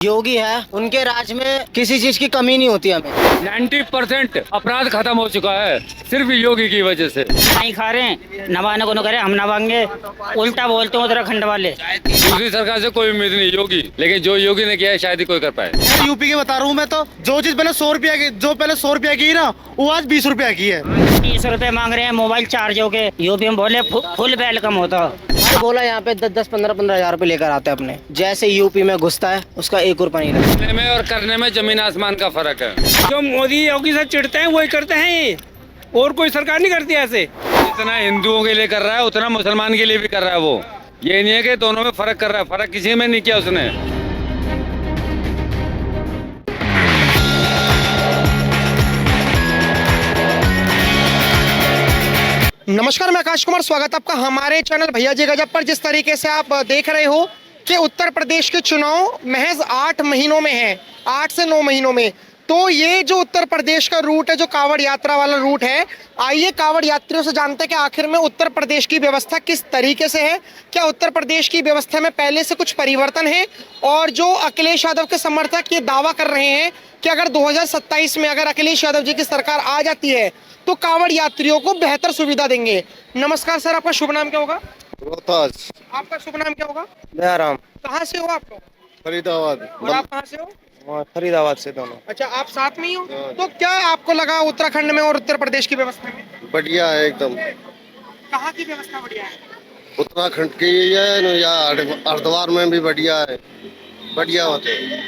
योगी है, उनके राज में किसी चीज की कमी नहीं होती हमें। 90% अपराध खत्म हो चुका है सिर्फ योगी की वजह से। नहीं खा रहे हैं, नवाने को न करे, हम नवाएंगे, उल्टा बोलते हैं उत्तराखंड वाले। दूसरी सरकार से कोई उम्मीद नहीं योगी, लेकिन जो योगी ने किया है शायद ही कोई कर पाए। यूपी की बता रहा हूँ मैं, तो जो चीज पहले 100 रुपया की, जो पहले 100 रुपया की ना, वो आज 20 रुपया की है। 30 रुपए मांग रहे हैं मोबाइल चार्ज हो के। यूपी में बोले फुल वेलकम होता। बोला यहाँ पे 10-10, 15-15 हजार रुपए लेकर आते हैं अपने। जैसे यूपी में घुसता है उसका 1 रुपया नहीं लगता। करने में और करने में जमीन आसमान का फर्क है। जो मोदी योगी से चिढ़ते हैं वही करते हैं ये, और कोई सरकार नहीं करती ऐसे। जितना हिंदुओं के लिए कर रहा है उतना मुसलमान के लिए भी कर रहा है वो। ये नहीं है कि दोनों में फर्क कर रहा है, फर्क किसी में नहीं किया उसने। नमस्कार, मैं आकाश कुमार, स्वागत है आपका हमारे चैनल भैया जी गजब पर। जिस तरीके से आप देख रहे हो कि उत्तर प्रदेश के चुनाव महज 8 महीनों में है, 8 से 9 महीनों में। तो ये जो उत्तर प्रदेश का रूट है, जो कांवड़ यात्रा वाला रूट है, आइए कांवड़ यात्रियों से जानते हैं कि आखिर में उत्तर प्रदेश की व्यवस्था किस तरीके से है। क्या उत्तर प्रदेश की व्यवस्था में पहले से कुछ परिवर्तन है? और जो अखिलेश यादव के समर्थक ये दावा कर रहे हैं कि अगर 2027 में अगर अखिलेश यादव जी की सरकार आ जाती है तो कांवड़ यात्रियों को बेहतर सुविधा देंगे। नमस्कार सर, आपका शुभ नाम क्या होगा? रोहतास। आपका शुभ नाम क्या होगा? दयाराम। कहाँ से हो आप लोग? फरीदाबाद। और आप कहाँ से हो? फरीदाबाद से दोनों। अच्छा, आप साथ में ही हो? तो क्या आपको लगा उत्तराखंड में और उत्तर प्रदेश की व्यवस्था में? बढ़िया है एकदम। कहाँ की व्यवस्था बढ़िया है? उत्तराखंड की है न, या हरिद्वार में भी बढ़िया है, बढ़िया होते हैं।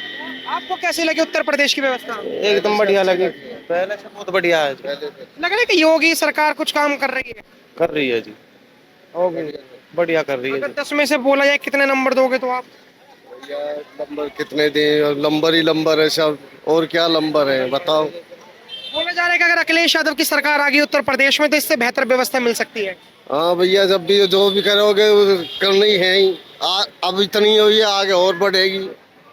आपको कैसी लगी उत्तर प्रदेश की व्यवस्था? एकदम बढ़िया लगे, पहले से बहुत बढ़िया है। लग रहा है कि योगी सरकार कुछ काम कर रही है। कर रही है जी, बढ़िया कर रही है। अगर 10 में से बोला जाए कितने नंबर दोगे तो आप? नंबर कितने दें? नंबर ही नंबर है सब, और क्या नंबर है बताओ। बोला जा रहा है कि अगर अखिलेश यादव की सरकार आ गई उत्तर प्रदेश में तो इससे बेहतर व्यवस्था मिल सकती है। हाँ भैया, जब भी जो भी करोगे वो करनी है ही। अब इतनी हुई है, आगे और बढ़ेगी।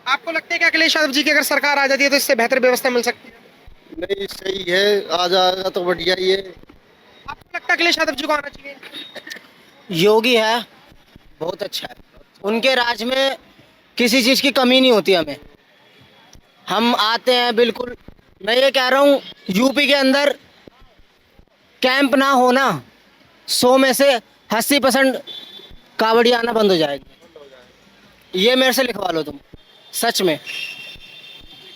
आपको लगता है कि अखिलेश यादव जी की अगर सरकार आ जाती है तो इससे बेहतर व्यवस्था मिल सकती है? नहीं, सही है, आ जाएगा तो बढ़िया ही है। आपको लगता है अखिलेश यादव जी को आना चाहिए? योगी है, बहुत अच्छा है। उनके राज में किसी चीज की कमी नहीं होती हमें। हम आते हैं बिल्कुल। मैं ये कह रहा हूँ यूपी के अंदर कैंप ना होना, 100 में से 80% कावड़ी आना बंद हो जाएगी। ये मेरे से लिखवा लो तुम, सच में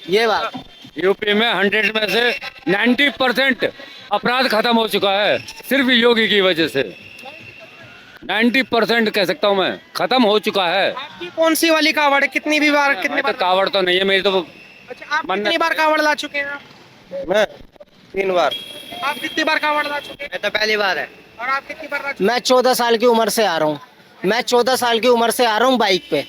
ये बात। यूपी में 100 में से 90% अपराध खत्म हो चुका है सिर्फ योगी की वजह से। 90% कह सकता हूँ मैं, खत्म हो चुका है। आपकी कौन सी वाली कावड़ है? कितनी भी बार, कितने मैं बार? तो कावड़ तो नहीं है मेरी तो। अच्छा, आप कितनी बार कावड़ ला चुके हैं? मैं 3 बार। आप कितनी बार कावड़ ला चुके हैं? मैं तो पहली बार है। और आप कितनी बार ला चुके मैं 14 साल की उम्र से आ रहा हूँ। मैं 14 साल की उम्र से आ रहा हूँ बाइक पे,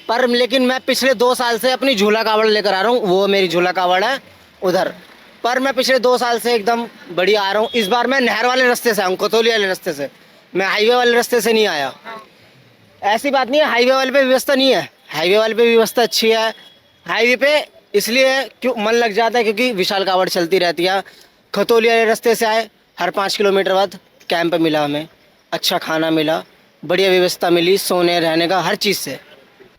पर लेकिन मैं पिछले 2 साल से अपनी झूला कावड़ लेकर आ रहा हूँ। वो मेरी झूला कावड़ है उधर, पर मैं पिछले 2 साल से एकदम बढ़िया आ रहा हूँ। इस बार मैं नहर वाले रास्ते से आऊँ, कोतोली वाले रास्ते से। मैं हाईवे वाले रास्ते से नहीं आया। ऐसी बात नहीं है, हाईवे वाले पे व्यवस्था नहीं है, हाईवे वाले पे व्यवस्था अच्छी है। हाईवे पे इसलिए क्यों मन लग जाता है क्योंकि विशाल कावड़ चलती रहती है। खतौली वाले रास्ते से आए, हर 5 किलोमीटर बाद कैंप मिला, हमें अच्छा खाना मिला, बढ़िया व्यवस्था मिली, सोने रहने का हर चीज़ से।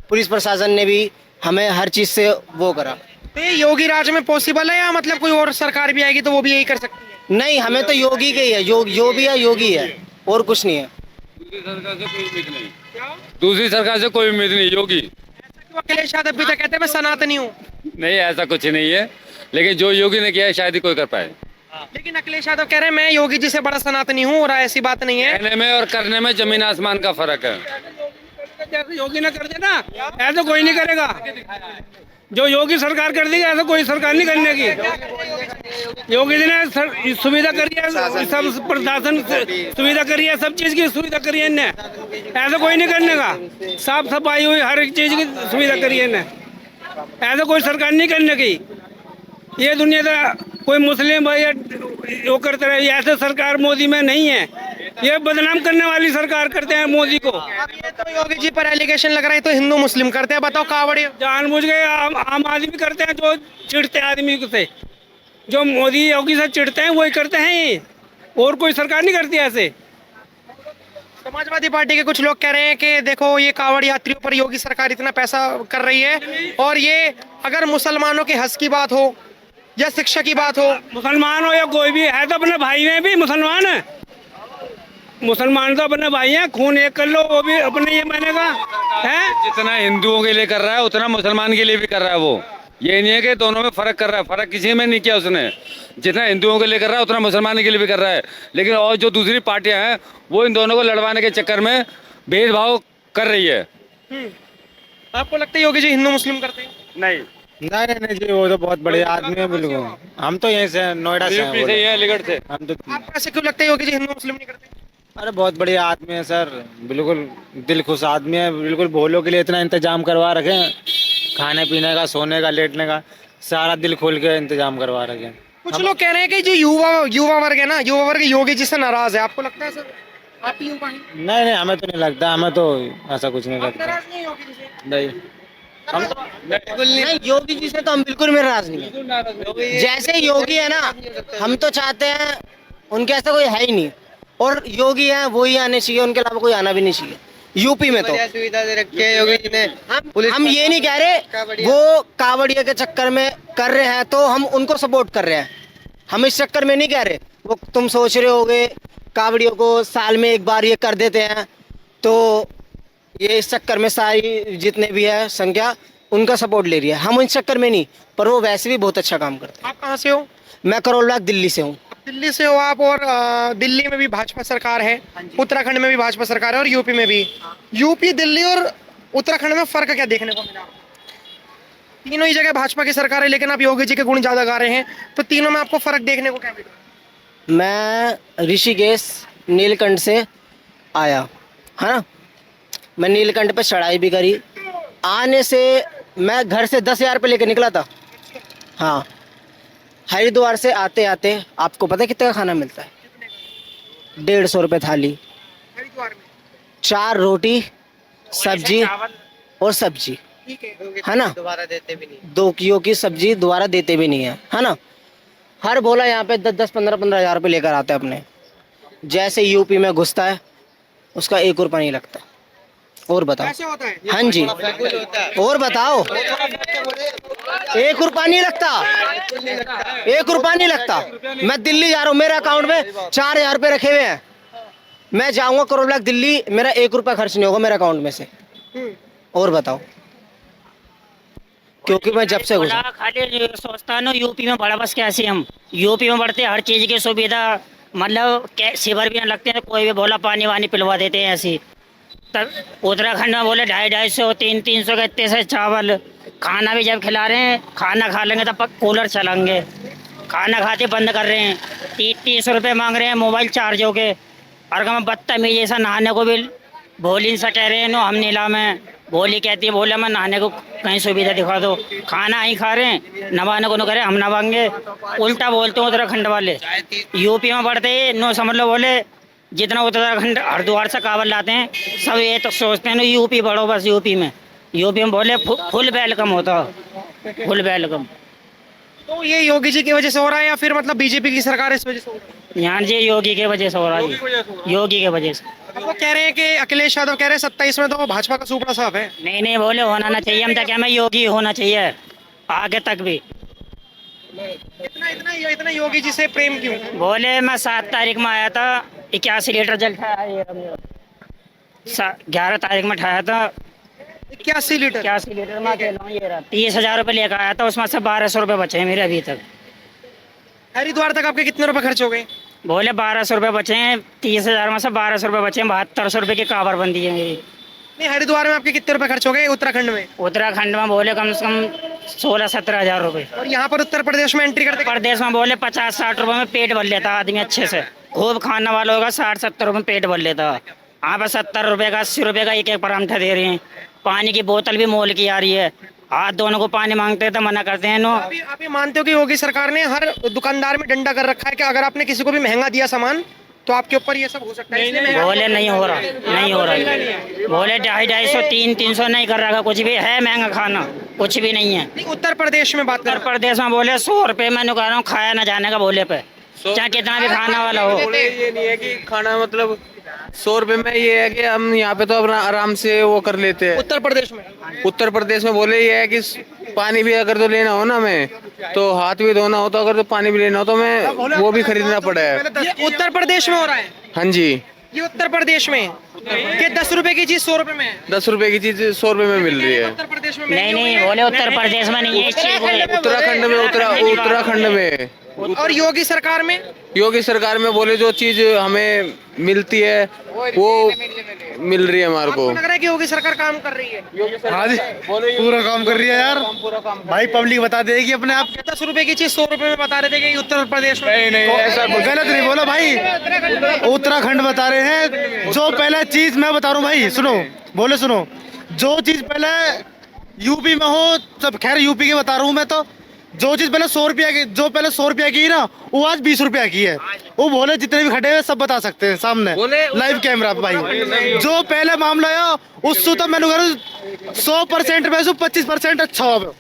पुलिस प्रशासन ने भी हमें हर चीज़ से वो करा। तो ये योगी राज में पॉसिबल है या मतलब कोई और सरकार भी आएगी तो वो भी यही कर सकती है? नहीं, हमें तो योगी के ही है, जो भी है योगी है, और कुछ नहीं है। दूसरी सरकार से कोई उम्मीद नहीं। दूसरी सरकार से कोई उम्मीद नहीं योगी। तो अखिलेश यादव भी तो कहते हैं मैं सनातनी हूँ। नहीं, ऐसा कुछ नहीं है, लेकिन जो योगी ने किया है शायद ही कोई कर पाए। लेकिन अखिलेश यादव कह रहे हैं मैं योगी जी से बड़ा सनातनी हूँ, और ऐसी बात नहीं है। कहने में और करने में जमीन आसमान का फर्क है। जैसे योगी ने कर देना ऐसा कोई नहीं करेगा। जो योगी सरकार कर देगी ऐसा कोई सरकार नहीं करने की। योगी जी ने सुविधा करी है, सब प्रशासन सुविधा करी है, सब चीज की सुविधा करी है इनने, ऐसा कोई नहीं करने का। साफ सफाई हुई, हर एक चीज की सुविधा करी है इनने, ऐसा कोई सरकार नहीं करने की। ये दुनिया का कोई मुस्लिम भाई वो करते रहे, ऐसे सरकार मोदी में नहीं है। ये बदनाम करने वाली सरकार करते हैं मोदी को। अब ये तो योगी जी पर एलिगेशन लग रहा है तो हिंदू मुस्लिम करते हैं, बताओ कावड़ी। जानबूझ के आम आदमी करते हैं, जो चिढ़ते हैं आदमी से, जो मोदी योगी से चिढ़ते हैं वही करते हैं ये, और कोई सरकार नहीं करती ऐसे। समाजवादी पार्टी के कुछ लोग कह रहे हैं कि देखो ये कांवड़ यात्रियों पर योगी सरकार इतना पैसा कर रही है, और ये अगर मुसलमानों के हक की बात हो या शिक्षा की बात हो, मुसलमान हो या कोई भी है तो अपने भाई में भी मुसलमान है। मुसलमान तो अपने भाई हैं, खून एक कर लो, वो भी अपने ये मानेगा है। जितना हिंदुओं के लिए कर रहा है उतना मुसलमान के लिए भी कर रहा है वो। ये नहीं है कि दोनों में फर्क कर रहा है, फर्क किसी में नहीं किया उसने। जितना हिंदुओं के लिए कर रहा है उतना मुसलमान के लिए भी कर रहा है। लेकिन और जो दूसरी पार्टियां हैं वो इन दोनों को लड़वाने के चक्कर में भेदभाव कर रही है। आपको लगता है योगी जी हिंदू मुस्लिम करते हैं? नहीं, नहीं जी, वो तो बहुत बढ़िया आदमी है बिल्कुल। हम तो यहीं से नोएडा से यूपी से ही है, अलीगढ़ से। हम तो आपको ऐसे क्यों लगता है योगी जी हिंदू मुस्लिम नहीं करते? अरे बहुत बढ़िया आदमी है सर, बिल्कुल दिल खुश आदमी है, बिल्कुल भोलों के लिए इतना इंतजाम करवा रखे हैं, खाने पीने का, सोने का, लेटने का, सारा दिल खोल के इंतजाम करवा रखे हैं। कुछ लोग कह रहे हैं कि जो युवा वर्ग है ना, युवा वर्ग योगी जी से नाराज है। आपको लगता है सर? आप ही युवा हैं? नहीं, हमें तो नहीं लगता, हमें तो ऐसा कुछ नहीं आप लगता। नाराज नहीं हैं योगी जी से? नहीं, हम तो नहीं, योगी जी से तो हम बिल्कुल भी नाराज नहीं है। जैसे योगी है ना, हम तो चाहते हैं उनके ऐसा कोई है ही नहीं, और योगी है वो ही आने चाहिए, उनके अलावा कोई आना भी नहीं चाहिए यूपी में। तो सुविधा दे रखी है योगी जी ने। हम ये नहीं कह रहे वो कावड़िया के चक्कर में कर रहे हैं तो हम उनको सपोर्ट कर रहे हैं, हम इस चक्कर में नहीं कह रहे। वो तुम सोच रहे होगे कावड़ियों को साल में एक बार ये कर देते हैं, तो ये इस चक्कर में सारी जितने भी है संख्या उनका सपोर्ट ले रही है, हम इस चक्कर में नहीं। पर वो वैसे भी बहुत अच्छा काम करते आप कहाँ से हो? हैं। मैं करोल बाग दिल्ली से हूँ। दिल्ली से हो आप, और दिल्ली में भी भाजपा सरकार है, उत्तराखंड में भी भाजपा सरकार है, और यूपी में भी। यूपी, दिल्ली और उत्तराखंड में फर्क क्या देखने को मिला? तीनों ही जगह भाजपा की सरकार है, लेकिन आप योगी जी के गुण ज्यादा गा रहे हैं, तो तीनों में आपको फर्क देखने को क्या मिला? मैं ऋषिकेश नीलकंठ से आया है ना, मैं नीलकंठ पे चढ़ाई भी करी। आने से मैं घर से 10,000 रुपये लेके निकला था। हाँ, हरिद्वार से आते आते आपको पता है कितने का खाना मिलता है? 150 रुपये थाली, हरिद्वार में 4 रोटी, सब्जी और सब्जी, ठीक है ना। दोबारा देते भी नहीं। 2 किलो की सब्जी दोबारा देते भी नहीं है ना। हर भोला यहाँ पे 10-10, 15-15 हज़ार रुपये लेकर आता है अपने। जैसे यूपी में घुसता है उसका 1 रुपया नहीं लगता। और बताओ। ऐसे होता है? हाँ जी, और बताओ। 1 रुपया नहीं लगता, 1 रुपया नहीं लगता। मैं दिल्ली जा रहा हूँ, मेरे अकाउंट में 4,000 रुपये रखे हुए हैं। मैं जाऊँगा करोड़ लाख दिल्ली, मेरा 1 रुपया खर्च नहीं होगा मेरे अकाउंट में से। और बताओ, क्योंकि मैं जब से घुसा। खाली सोचता ना यूपी में बड़ा, बस कैसे हम यूपी में बढ़ते हर चीज़ की सुविधा, मतलब शिविर भी लगते हैं, कोई भी बोला पानी वानी पिलवा देते हैं ऐसी। तब उत्तराखंड में बोले 250-250, 300 के इतने से चावल। खाना भी जब खिला रहे हैं, खाना खा लेंगे तब कूलर चलाएंगे, खाना खाते बंद कर रहे हैं। 30 रुपये मांग रहे हैं मोबाइल चार्ज हो के। और हम बदतमीज ऐसा नहाने को भी भोली से कह रहे हैं, नो हम नीला में भोली कहती है, बोले मैं नहाने को कहीं सुविधा दिखा दो। खाना ही खा रहे हैं, नवाने को न करे हम नवाएंगे, उल्टा बोलते हैं उत्तराखंड वाले। यूपी में बढ़ते ही नो समझ लो, बोले जितना उत्तराखंड हरिद्वार से कावड़ लाते हैं सब ये तो सोचते हैं नो यूपी बढ़ो, बस यूपी में बोले फुल वेलकम होता, फुल वेलकम। तो ये योगी जी की वजह से हो रहा है या फिर मतलब बीजेपी की सरकार इस वजह से हो रहा है? यहाँ जी योगी की वजह से हो रहा है, योगी की वजह से। अब वो कह रहे हैं कि अखिलेश यादव कह रहे हैं 27 में तो भाजपा का सुपड़ा साफ है। नहीं बोले होना ना चाहिए, हम तक हमें योगी होना चाहिए आगे तक भी। इतना योगी जी से प्रेम क्यों? बोले मैं 7 तारीख में आया था, 81 लीटर जल ठाया। 11 तारीख में ठाया था 81 लीटर। 81 लीटर में अकेला हूँ, ये रहा 30,000 रुपये लेकर आया था, उसमें से 1,200 रुपये बचे हैं मेरे अभी तक। हरिद्वार तक आपके कितने रुपए खर्च हो गए? बोले 1,200 रुपये बचे हैं, 30,000 में से 1,200 रुपये बचे हैं, 7200 रुपये की काबर बंदी है मेरी। नहीं, हरिद्वार में आपके कितने रुपए खर्च हो गए? उत्तराखंड में? उत्तराखंड में बोले कम से कम 16-17 हज़ार रुपये। और यहाँ पर उत्तर प्रदेश में एंट्री करते? प्रदेश में बोले 50-60 रुपये में पेट भर लेता आदमी अच्छे से, खूब खाने वाला होगा 60-70 रुपये में पेट भर लेता। यहाँ पर 70 रुपये का 80 रुपये का एक परांठा दे रहे हैं, पानी की बोतल भी मोल की आ रही है। हाथ दोनों को पानी मांगते हैं तो मना करते हैं नो। आप ये मानते हो कि योगी सरकार ने हर दुकानदार में डंडा कर रखा है कि अगर आपने किसी को भी महंगा दिया सामान तो आपके ऊपर ये सब हो सकता है? बोले नहीं हो रहा, नहीं हो रहा। बोले 250-250, 300-300 नहीं कर रहा, कुछ भी है महंगा खाना, कुछ भी नहीं है। नहीं, उत्तर प्रदेश में बात कर उत्तर प्रदेश में बोले 100 रुपये, मैंने कह रहा हूँ खाया ना जाने का बोले पे, चाहे कितना भी खाना वाला हो। ये नहीं है कि खाना मतलब 100 रुपए में ये है कि हम यहाँ पे तो अपना आराम से वो कर लेते हैं। उत्तर प्रदेश में उत्तर प्रदेश में बोले ये है कि पानी भी अगर तो लेना हो ना हमें, तो हाथ भी धोना हो, तो अगर तो पानी भी लेना हो तो हमें वो भी खरीदना पड़ा है। ये उत्तर प्रदेश में हो रहा है, हाँ जी, ये उत्तर प्रदेश में कि 10 रुपए की चीज 100 रुपए में है। 10 रुपए की चीज 100 रुपए में मिल रही है। उत्तर प्रदेश में नहीं नहीं बोले उत्तर प्रदेश में नहीं है इस चीज बोले। उत्तराखंड में उत्तराखंड में और योगी सरकार में योगी सरकार में बोले जो चीज हमें मिलती है वो मिल रही है हमारे को। लग रहा है कि योगी सरकार काम कर रही है। हाँ जी, पूरा काम कर रही है यार। भाई पब्लिक बता देगी अपने आप। 10 रुपए की चीज 100 रुपए में बता रहे थे कि उत्तर प्रदेश में। नहीं ऐसा गलत नहीं बोला भाई, उत्तराखंड बता रहे हैं। जो पहले चीज मैं बता रहा हूँ भाई, सुनो बोले सुनो, जो चीज पहले यूपी में हो, सब खैर यूपी के बता रहा हूँ मैं, तो जो चीज पहले 100 रुपया की, जो पहले 100 रुपया की ना, वो आज 20 रुपया की है। वो बोले जितने भी खड़े हुए सब बता सकते हैं सामने लाइव कैमरा पे भाई। जो पहले मामला है उससे तो मैंने 100% में 25% अच्छा हो।